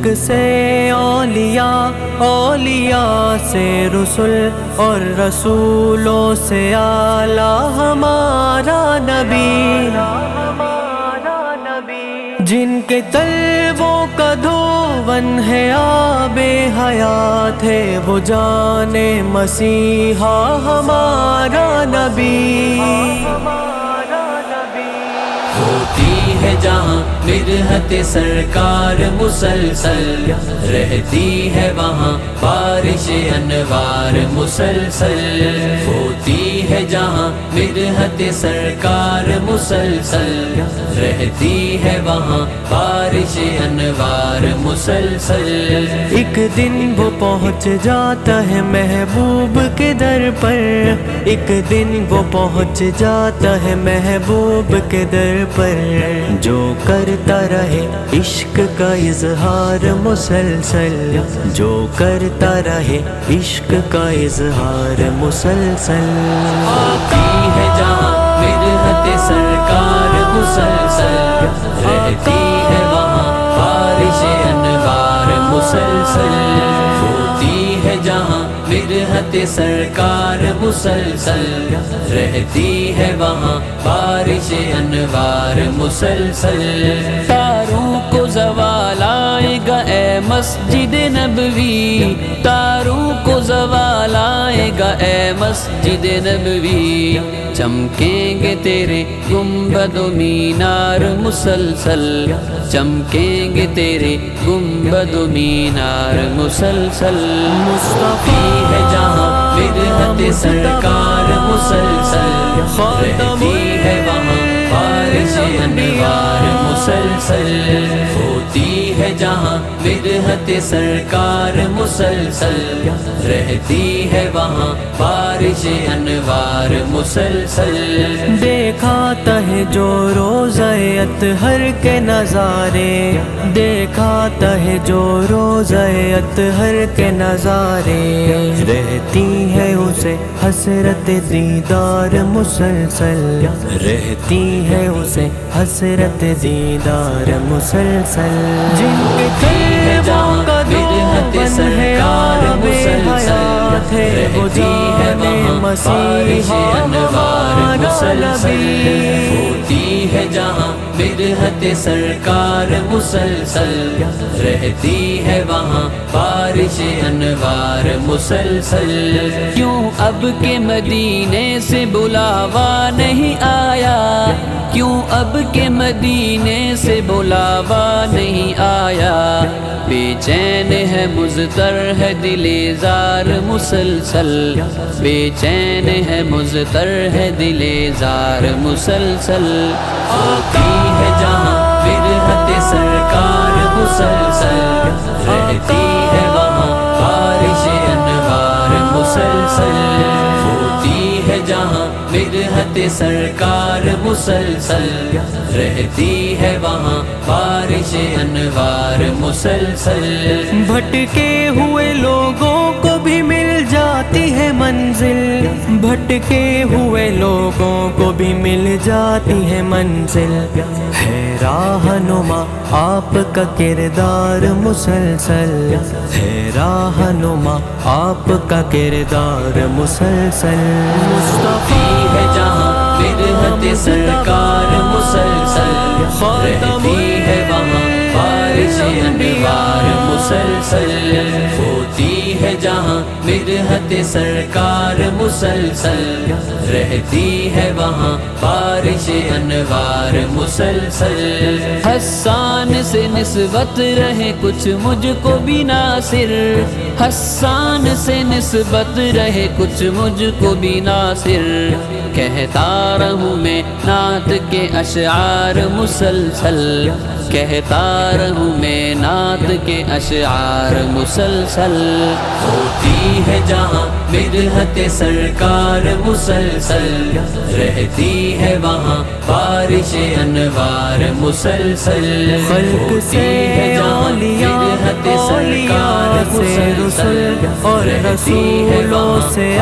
خلق سے اولیاء، اولیاء سے رسول، اور رسولوں سے اعلیٰ ہمارا نبی، جن کے طلبوں کا دھون ہے آب حیات ہے، وہ جان مسیحا ہمارا نبی۔ ہوتی ہے جہاں مدحت سرکار مسلسل، رہتی ہے وہاں بارش انوار مسلسل۔ ہوتی ہے جہاں مدحت سرکار مسلسل، رہتی ہے وہاں بارش انوار مسلسل۔ ایک دن وہ پہنچ جاتا ہے محبوب کے در پر، ایک دن وہ پہنچ جاتا ہے محبوب کے در پر، جو کرتا رہے عشق کا اظہار مسلسل، جو کرتا رہے عشق کا اظہار مسلسل۔ ہوتی ہے جہاں مدحت سرکار مسلسل، رہتی ہے وہاں بارش انوار مسلسل۔ ہوتی ہے جہاں مدحت سرکار مسلسل، رہتی ہے وہاں بارش انوار مسلسل۔ تاروں کو زوال آئے گا اے مسجد نبوی، تاروں کو زوال آئے گا اے مسجد نبوی، چمکیں گے تیرے گنبد و مینار مسلسل، چمکیں گے تیرے گنبد و مینار مسلسل۔ مصطفیٰ ہے جہاں مدحت سرکار مسلسل، رہتی ہے وہاں بارش انوار مسلسل۔ ہوتی ہے جہاں مدحت سرکار مسلسل، رہتی ہے وہاں بارش انوار مسلسل۔ دیکھاتا ہے جو روزہ اطہر کے نظارے، دیکھاتا ہے جو روزہ اطہر کے نظارے، رہتی ہے اسے حسرت دیدار مسلسل، رہتی ہے اسے حسرت دیدار مسلسل۔ جن کے طلبوں کا دھون ہے آب حیات ہے، وہ جان مسیحا ہمارا نبی۔ ہوتی ہے جہاں مدحت سرکار مسلسل، رہتی ہے وہاں بارش انوار مسلسل۔ کیوں اب کے مدینے سے بلاوا نہیں آیا، کیوں اب کے مدینے سے بلاوا نہیں آیا، بے چین ہے مضطر ہے دل زار مسلسل، بے چین ہے مضطر ہے دل زار مسلسل۔ ہوتی ہے جہاں مدحت سرکار مسلسل، رہتی ہے وہاں بارش انوار مسلسل۔ ہوتی ہے جہاں مدحت سرکار مسلسل، رہتی ہے وہاں بارش انوار مسلسل۔ بھٹکے ہوئے لوگوں کو بھی مل جاتی ہے منزل، بھٹکے ہوئے لوگوں کو بھی مل جاتی ہے منزل، ہے راہنما آپ کا کردار مسلسل، ہے راہنما آپ کا کردار مسلسل۔ مصطفیٰ ہے جہاں مدحت سرکار مسلسل، رہتی ہے وہاں بارش انوار مسلسل۔ ہوتی ہے جہاں مدحت سرکار مسلسل، رہتی ہے وہاں بارش انوار مسلسل۔ حسان سے نسبت رہے کچھ مجھ کو بھی ناصر، حسان سے نسبت رہے کچھ مجھ کو بھی ناصر، کہتا رہوں میں نعت کے اشعار مسلسل، کہتا رہوں میں نعت کے اشعار مسلسل۔ ہوتی ہے جہاں مدحت سرکار مسلسل، رہتی ہے وہاں بارش انوار مسلسل۔ خلق سے اولیاء، اولیاء سے رسول، اور رسولوں سے